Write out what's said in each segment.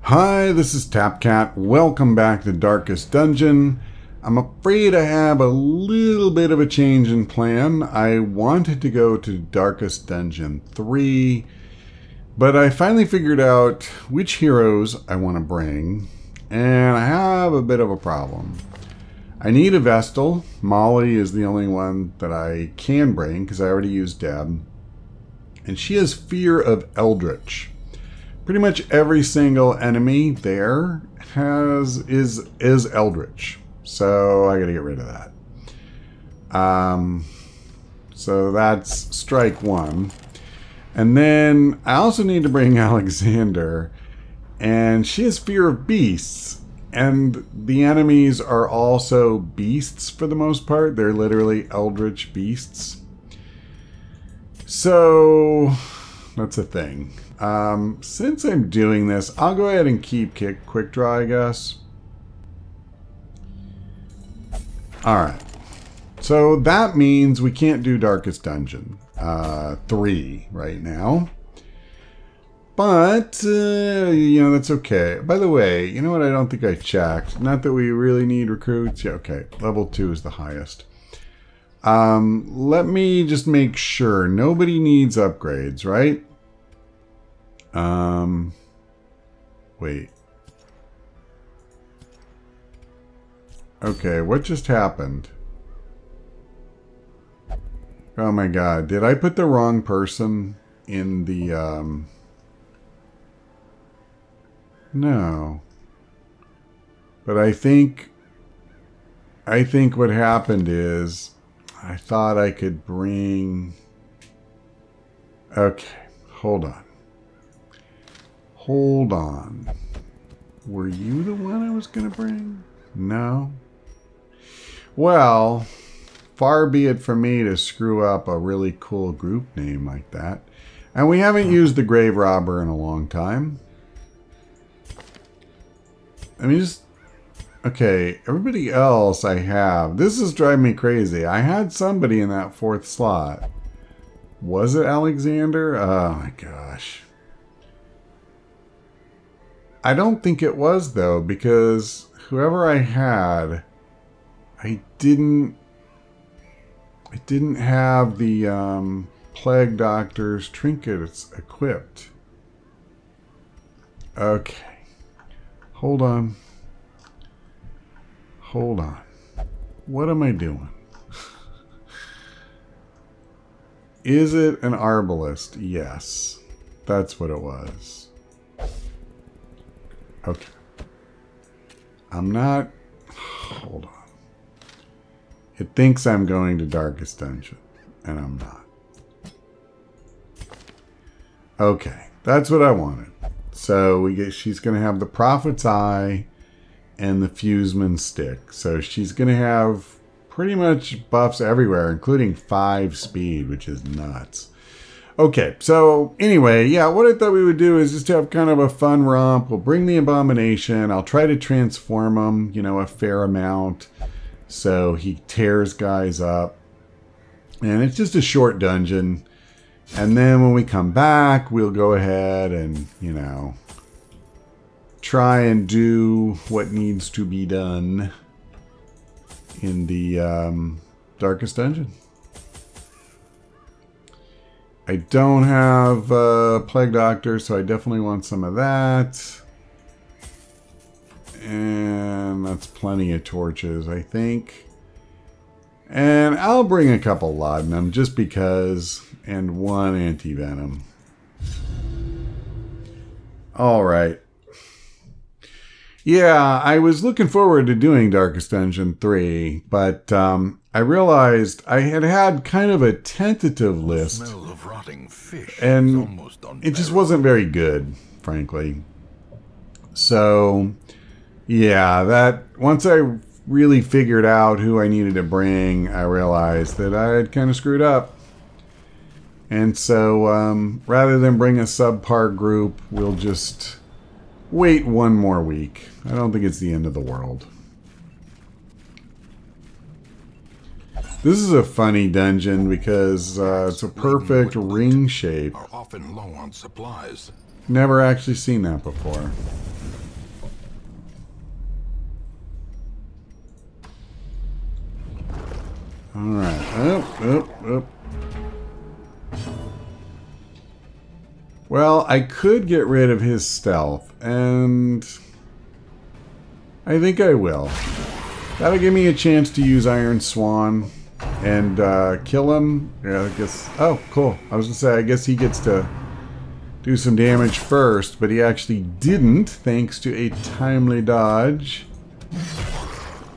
Hi, this is Tapcat. Welcome back to Darkest Dungeon. I'm afraid I have a little bit of a change in plan. I wanted to go to Darkest Dungeon 3, but I finally figured out which heroes I want to bring, and I have a bit of a problem. I need a Vestal. Molly is the only one that I can bring because I already used Deb, and she has Fear of Eldritch. Pretty much every single enemy there is Eldritch, so I gotta get rid of that. So that's strike one. And then I also need to bring Alexander, and she has Fear of Beasts, and the enemies are also beasts for the most part. They're literally Eldritch beasts. So that's a thing. Since I'm doing this, I'll go ahead and keep Quick Draw, I guess. Alright. So that means we can't do Darkest Dungeon 3 right now. But, you know, that's okay. By the way, you know what I don't think I checked? Not that we really need recruits. Yeah, okay. Level 2 is the highest. Let me just make sure. Nobody needs upgrades, right? Wait. Okay, what just happened? Oh my god, did I put the wrong person in the, No. But I think what happened is I thought I could bring... Okay, hold on. Hold on. Were you the one I was going to bring? No? Well, far be it from me to screw up a really cool group name like that. And we haven't used the Grave Robber in a long time. I mean, just... Okay, everybody else I have... This is driving me crazy. I had somebody in that 4th slot. Was it Alexander? Oh my gosh. I don't think it was, though, because whoever I had, I didn't have the Plague Doctor's trinkets equipped. Okay. Hold on. Hold on. What am I doing? Is it an Arbalist? Yes. That's what it was. Okay. I'm not... Hold on. It thinks I'm going to Darkest Dungeon, and I'm not. Okay. That's what I wanted. So she's going to have the Prophet's Eye and the Fuseman Stick. So she's going to have pretty much buffs everywhere, including 5 speed, which is nuts. Okay, so anyway, yeah, what I thought we would do is just have kind of a fun romp. We'll bring the Abomination. I'll try to transform him, you know, a fair amount. So he tears guys up. And it's just a short dungeon. And then when we come back, we'll go ahead and, you know, try and do what needs to be done in the Darkest Dungeon. I don't have Plague Doctor, so I definitely want some of that. And that's plenty of torches, I think. And I'll bring a couple Laudanum just because, and 1 anti-venom. Alright. Yeah, I was looking forward to doing Darkest Dungeon 3, but I realized I had kind of a tentative list, of rotting fish and it just wasn't very good, frankly. So, yeah, that once I really figured out who I needed to bring, I realized that I had kind of screwed up. And so, rather than bring a subpar group, we'll just wait 1 more week. I don't think it's the end of the world. This is a funny dungeon because it's a perfect ring shape. Are often low on supplies. Never actually seen that before. Alright. Oh. Well, I could get rid of his stealth, and I think I will. That'll give me a chance to use Iron Swan and kill him. Yeah, I guess. Oh, cool. I was gonna say, I guess he gets to do some damage first, but he actually didn't, thanks to a timely dodge.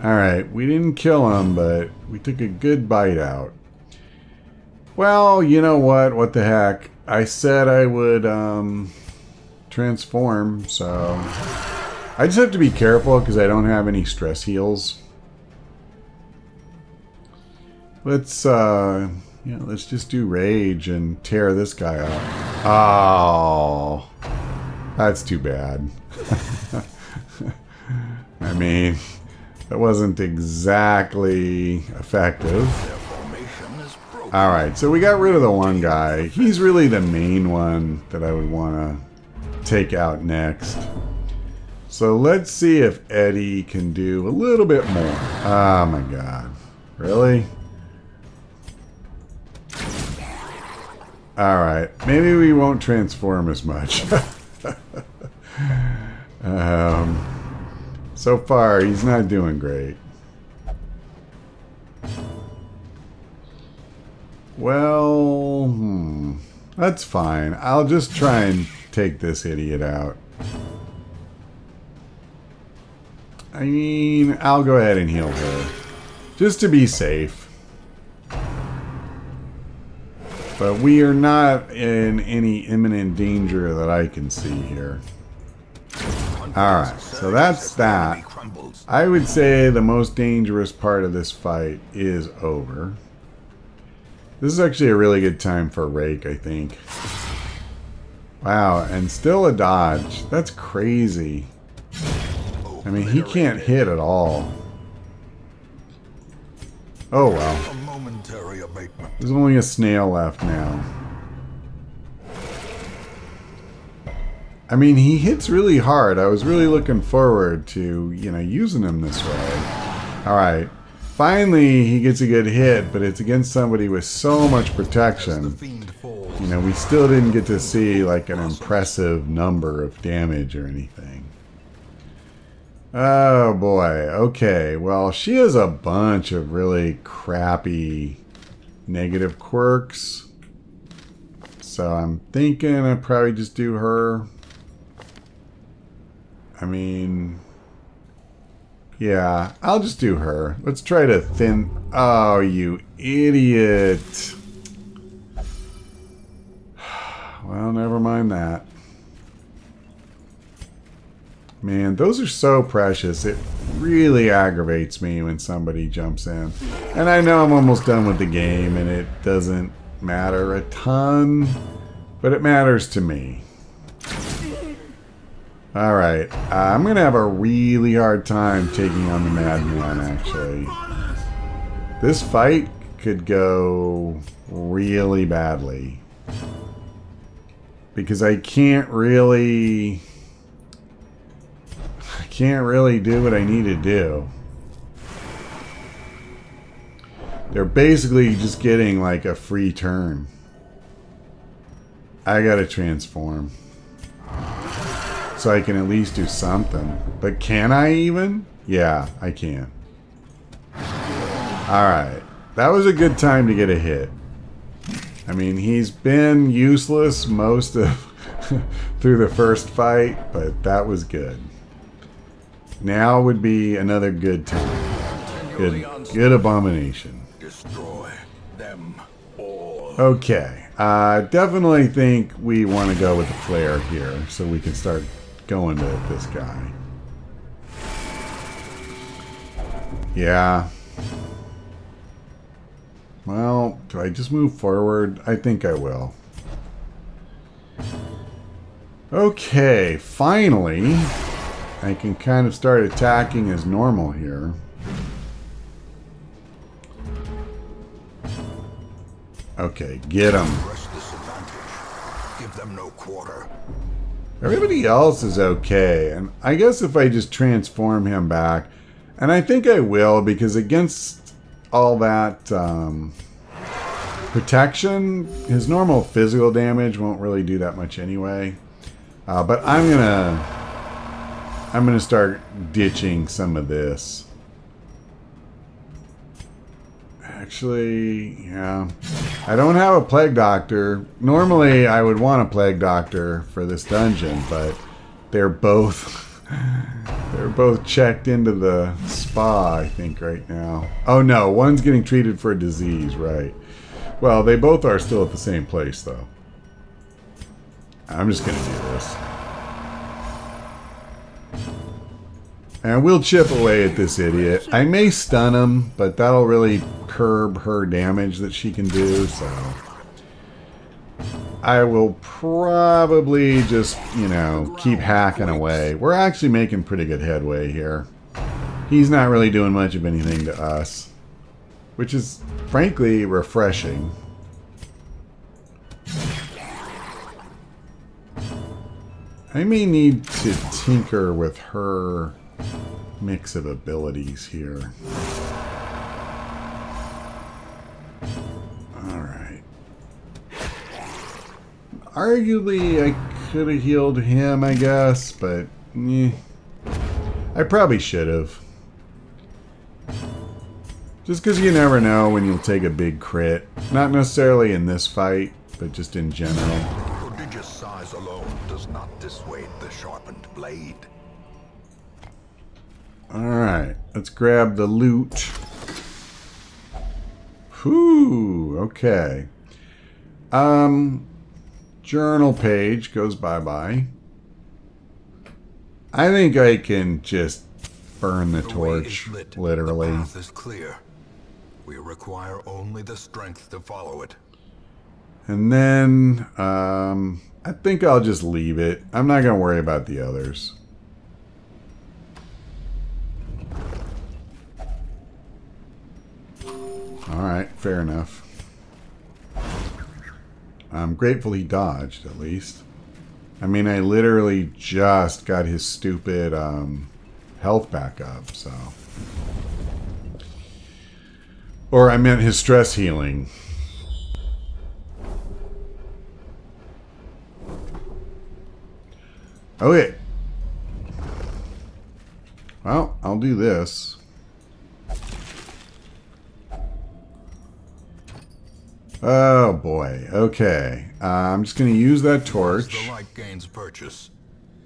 Alright, we didn't kill him, but we took a good bite out. Well, you know what? What the heck? I said I would transform, so I just have to be careful because I don't have any stress heals. Let's let's just do rage and tear this guy up. Oh, that's too bad. I mean, that wasn't exactly effective. Alright, so we got rid of the one guy. He's really the main one that I would want to take out next. So let's see if Eddie can do a little bit more. Oh my god. Really? Alright, maybe we won't transform as much. So far, he's not doing great. Well, that's fine. I'll just try and take this idiot out. I mean, I'll go ahead and heal her. Just to be safe. But we are not in any imminent danger that I can see here. Alright, so that's that. I would say the most dangerous part of this fight is over. This is actually a really good time for a rake, I think. Wow, and still a dodge. That's crazy. I mean, he can't hit at all. Oh well. There's only a snail left now. I mean, he hits really hard. I was really looking forward to, using him this way. Alright. Finally, he gets a good hit, but it's against somebody with so much protection. We still didn't get to see, like, an impressive number of damage or anything. Oh, boy. Okay, well, she has a bunch of really crappy negative quirks. So I'm thinking I'd probably just do her. I mean, yeah, I'll just do her. Let's try to thin... Oh, you idiot. Well, never mind that. Man, those are so precious. It really aggravates me when somebody jumps in. And I know I'm almost done with the game, and it doesn't matter a ton, but it matters to me. Alright, I'm going to have a really hard time taking on the Madman, actually. This fight could go really badly. Because I can't really do what I need to do. They're basically just getting like a free turn. I gotta transform. So I can at least do something. But can I even? Yeah, I can. Alright. That was a good time to get a hit. I mean, he's been useless most of through the first fight, but that was good. Now would be another good time. Good abomination. Destroy them all. Okay. Definitely think we want to go with the flare here so we can start going to this guy. Yeah. Well, do I just move forward? I think I will. Okay, finally, I can kind of start attacking as normal here. Okay, get him. Give them no quarter. Everybody else is okay, and I guess if I just transform him back, and I think I will, because against all that protection. His normal physical damage won't really do that much anyway. But I'm gonna start ditching some of this. Actually, yeah. I don't have a plague doctor. Normally I would want a plague doctor for this dungeon, but they're both checked into the spa, I think, right now. Oh no, one's getting treated for a disease, right. Well, they both are still at the same place, though. I'm just gonna do this. And we'll chip away at this idiot. I may stun him, but that'll really curb her damage that she can do, so... I will probably just, you know, keep hacking away. We're actually making pretty good headway here. He's not really doing much of anything to us, which is, frankly, refreshing. I may need to tinker with her mix of abilities here. Alright. Arguably, I could have healed him, I guess, but I probably should have. Just because you never know when you'll take a big crit. Not necessarily in this fight, but just in general. Prodigious size alone does not dissuade the sharpened blade. Alright, let's grab the loot. Whew, okay. Journal page goes bye-bye. I think I can just burn the torch, literally. The path is clear. We require only the strength to follow it. And then, I think I'll just leave it. I'm not going to worry about the others. Alright, fair enough. I'm grateful he dodged, at least. I mean, I literally just got his stupid health back up, so... Or I meant his stress healing. Okay. Well, I'll do this. Oh boy. Okay. I'm just going to use that torch. The light gains purchase.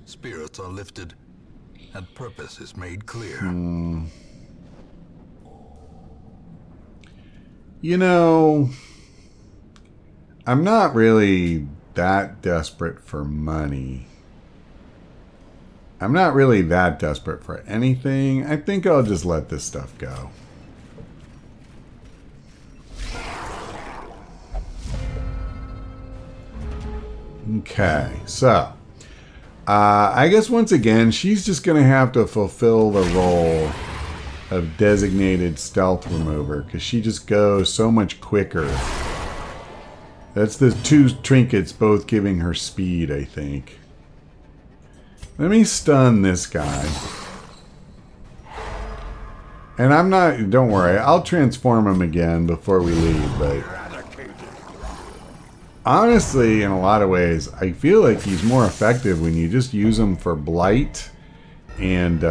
Spirits are lifted, and purpose is made clear. You know, I'm not really that desperate for money. I'm not really that desperate for anything. I think I'll just let this stuff go. Okay, so I guess once again she's just gonna have to fulfill the role of designated stealth remover because she just goes so much quicker. That's the two trinkets both giving her speed, I think. Let me stun this guy. And I'm not, don't worry, I'll transform him again before we leave, but honestly, in a lot of ways, I feel like he's more effective when you just use him for blight and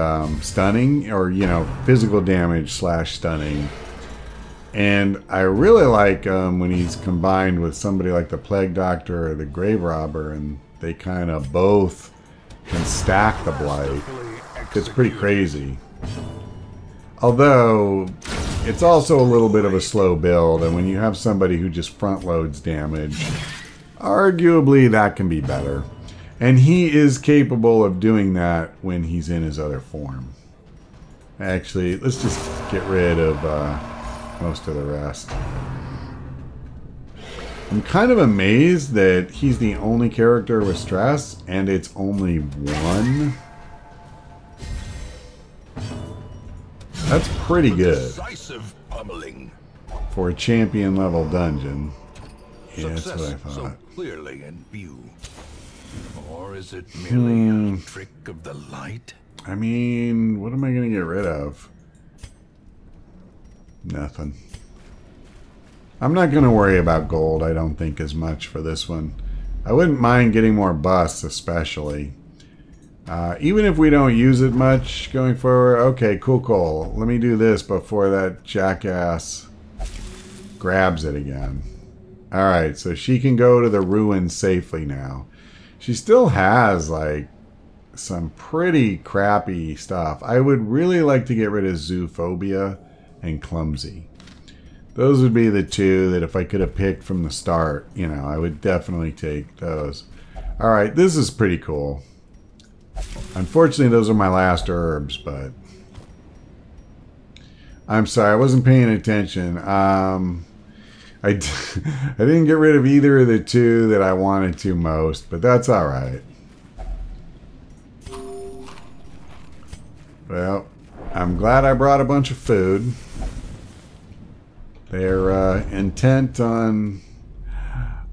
stunning, or, you know, physical damage / stunning. And I really like when he's combined with somebody like the Plague Doctor or the Grave Robber, and they kind of both can stack the blight. It's pretty crazy. Although, it's also a little bit of a slow build, and when you have somebody who just front loads damage, arguably that can be better. And he is capable of doing that when he's in his other form. Actually, let's just get rid of most of the rest. I'm kind of amazed that he's the only character with stress, and it's only one. That's pretty good for a champion level dungeon. Yeah, that's what I thought. So clearly in view. Or is it merely a trick of the light? I mean, what am I going to get rid of? Nothing. I'm not going to worry about gold, I don't think, as much for this one. I wouldn't mind getting more busts, especially. Even if we don't use it much going forward. Okay, cool. Let me do this before that jackass grabs it again. Alright, so she can go to the ruins safely now. She still has, like, some pretty crappy stuff. I would really like to get rid of zoophobia and clumsy. Those would be the two that if I could have picked from the start, you know, I would definitely take those. Alright, this is pretty cool. Unfortunately, those are my last herbs, but... I'm sorry, I wasn't paying attention. I didn't get rid of either of the two that I wanted to most, but that's alright. Well, I'm glad I brought a bunch of food. They're intent on...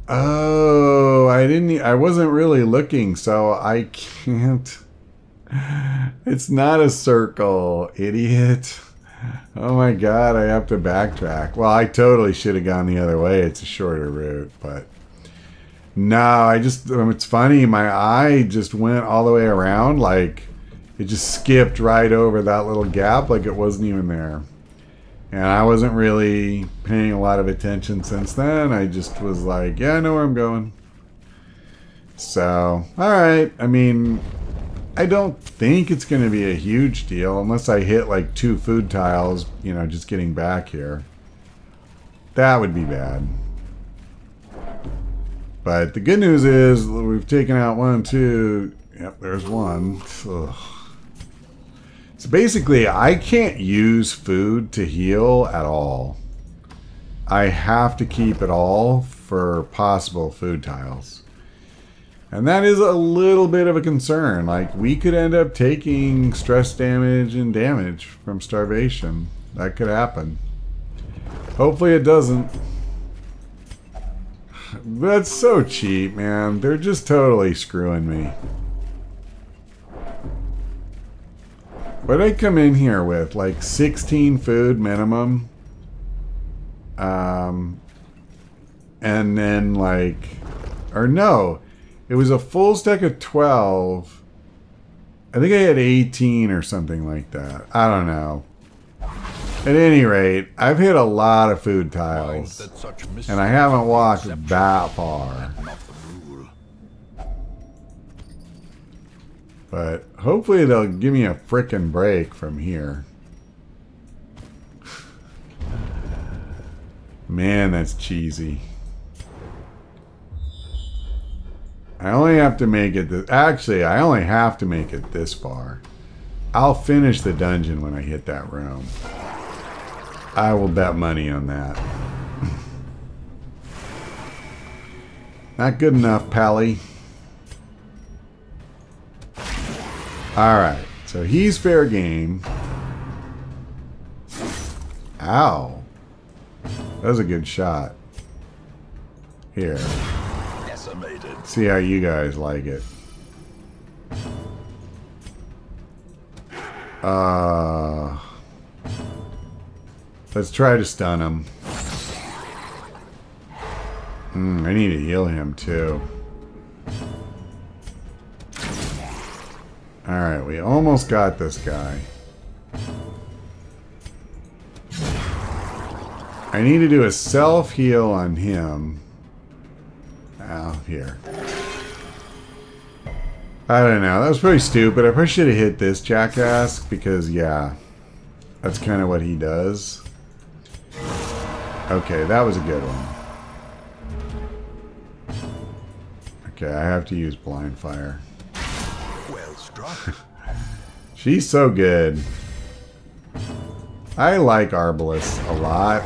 Oh, I wasn't really looking, so I can't... It's not a circle, idiot. Oh my god, I have to backtrack. Well, I totally should have gone the other way. It's a shorter route, but... No, it's funny, my eye just went all the way around, like... It just skipped right over that little gap like it wasn't even there. And I wasn't really paying a lot of attention since then. I just was like, yeah, I know where I'm going. So, alright. I mean, I don't think it's going to be a huge deal unless I hit like 2 food tiles, you know, just getting back here. That would be bad. But the good news is we've taken out 1, 2. Yep, there's 1. Ugh. So basically, I can't use food to heal at all. I have to keep it all for possible food tiles. And that is a little bit of a concern. Like, we could end up taking stress damage and damage from starvation. That could happen. Hopefully it doesn't. That's so cheap, man. They're just totally screwing me. What did I come in here with? Like 16 food minimum. And then like... Or no. It was a full stack of 12. I think I had 18 or something like that. I don't know. At any rate, I've hit a lot of food tiles. And I haven't walked that far. But hopefully they'll give me a frickin' break from here. Man, that's cheesy. I only have to make it... Actually, I only have to make it this far. I'll finish the dungeon when I hit that room. I will bet money on that. Not good enough, Pally. Alright, so he's fair game. Ow. That was a good shot. Here. Decimated. See how you guys like it. Let's try to stun him. I need to heal him too. Alright, we almost got this guy. I need to do a self-heal on him. Out here. I don't know. That was pretty stupid. I probably should have hit this jackass because, yeah, that's kind of what he does. Okay, that was a good one. Okay, I have to use blind fire. Well struck. She's so good. I like Arbalists a lot.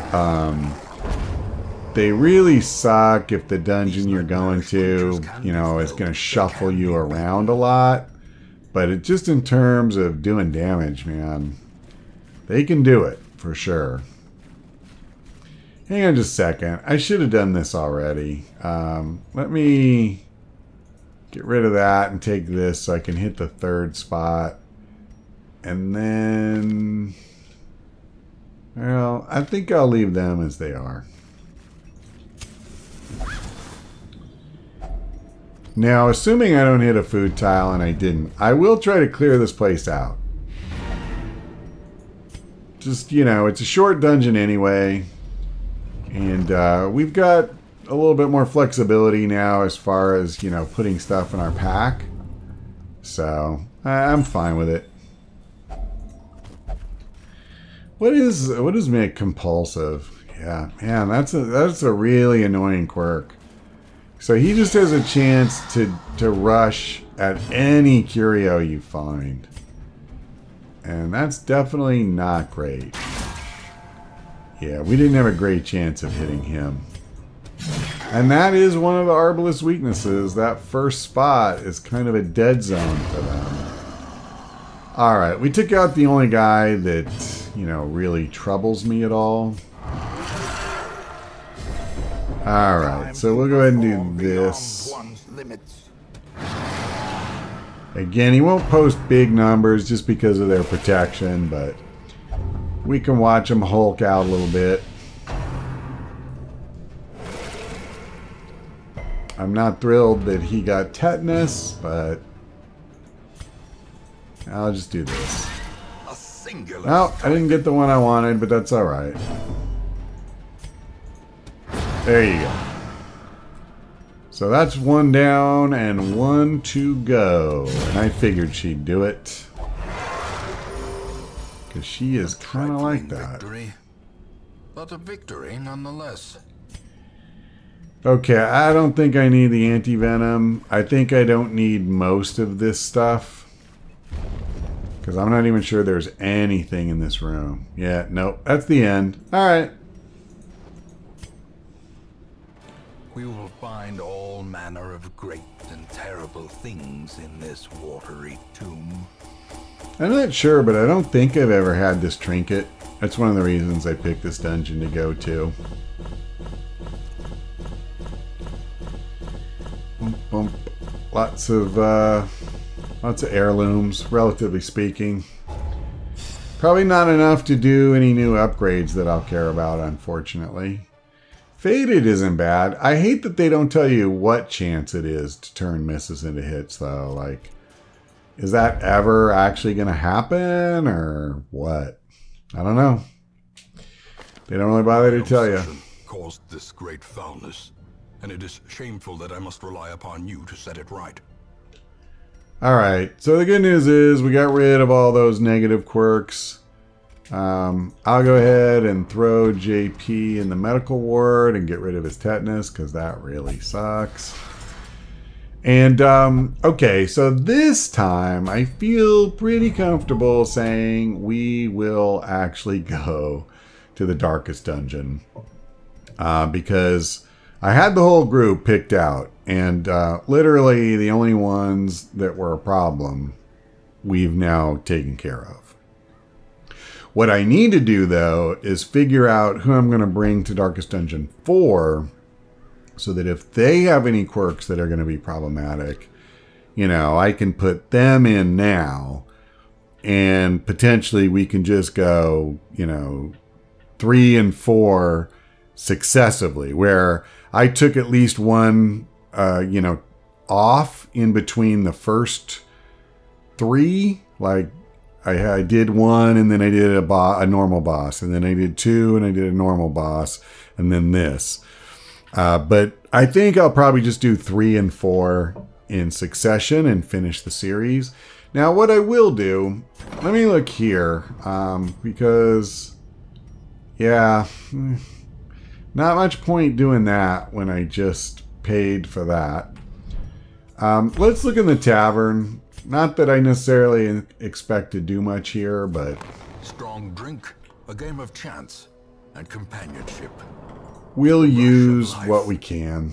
They really suck if the dungeon you're going to, you know, is going to shuffle you around a lot. But it just in terms of doing damage, man, they can do it for sure. Hang on just a second. I should have done this already. Let me get rid of that and take this so I can hit the 3rd spot. And then... Well, I think I'll leave them as they are. Now, assuming I don't hit a food tile, and I didn't, I will try to clear this place out. Just, you know, it's a short dungeon anyway. And we've got a little bit more flexibility now as far as, you know, putting stuff in our pack. So, I'm fine with it. What does make compulsive? Yeah, man, that's a really annoying quirk. So he just has a chance to rush at any curio you find. And that's definitely not great. Yeah, we didn't have a great chance of hitting him. And that is one of the Arbalest weaknesses. That first spot is kind of a dead zone for them. Alright, we took out the only guy that, you know, really troubles me at all. Alright, so we'll go ahead and do this. Again, he won't post big numbers just because of their protection, but we can watch him hulk out a little bit. I'm not thrilled that he got tetanus, but I'll just do this. Oh, I didn't get the one I wanted, but that's alright. There you go. So that's one down and one to go. And I figured she'd do it. Because she is kind of like that. Victory, but a victory nonetheless. Okay, I don't think I need the anti-venom. I think I don't need most of this stuff. Because I'm not even sure there's anything in this room. Yeah, nope. That's the end. Alright. We will find all manner of great and terrible things in this watery tomb. I'm not sure, but I don't think I've ever had this trinket. That's one of the reasons I picked this dungeon to go to. Bump, bump. Lots of heirlooms, relatively speaking. Probably not enough to do any new upgrades that I'll care about, unfortunately. Faded isn't bad. I hate that they don't tell you what chance it is to turn misses into hits, though. Like, is that ever actually going to happen, or what? I don't know. They don't really bother to tell you. Caused this great foulness, and it is shameful that I must rely upon you to set it right. Alright, so the good news is we got rid of all those negative quirks. I'll go ahead and throw JP in the medical ward and get rid of his tetanus, because that really sucks. And, okay, so this time I feel pretty comfortable saying we will actually go to the darkest dungeon. Because I had the whole group picked out, and literally the only ones that were a problem we've now taken care of. What I need to do, though, is figure out who I'm going to bring to Darkest Dungeon 4, so that if they have any quirks that are going to be problematic, you know, I can put them in now, and potentially we can just go, you know, 3 and 4 successively, where I took at least one, you know, off in between the first 3, like, I did 1, and then I did a normal boss, and then I did 2, and I did a normal boss, and then this. But I think I'll probably just do 3 and 4 in succession and finish the series. Now, what I will do, let me look here, because, yeah, not much point doing that when I just paid for that. Let's look in the tavern. Not that I necessarily expect to do much here, but strong drink, a game of chance, and companionship. We'll use what we can.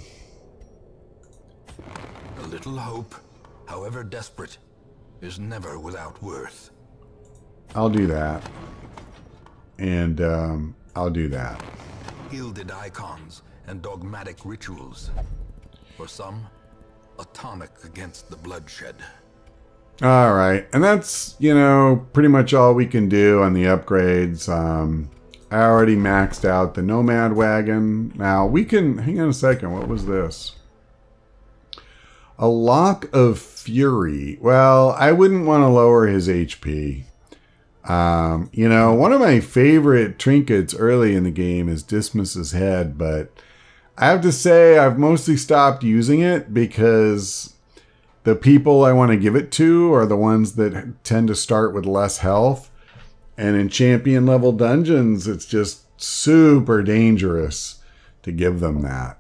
A little hope, however desperate, is never without worth. I'll do that. And I'll do that. Gilded icons and dogmatic rituals. For some, a tonic against the bloodshed. Alright, and that's, you know, pretty much all we can do on the upgrades. I already maxed out the Nomad Wagon. Now we can, hang on a second, what was this? A Lock of Fury. Well, I wouldn't want to lower his HP. You know, one of my favorite trinkets early in the game is Dismas's Head, but I have to say I've mostly stopped using it because the people I want to give it to are the ones that tend to start with less health. And in champion level dungeons, it's just super dangerous to give them that.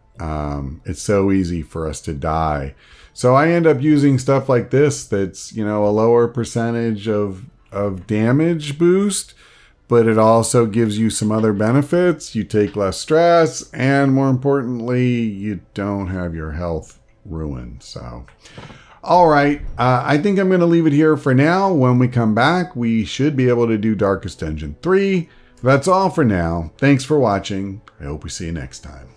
It's so easy for us to die. So I end up using stuff like this that's, you know, a lower percentage of damage boost, but it also gives you some other benefits. You take less stress, and more importantly, you don't have your health ruined. So, all right, I think I'm going to leave it here for now. When we come back, we should be able to do Darkest Dungeon 3. That's all for now. Thanks for watching. I hope we see you next time.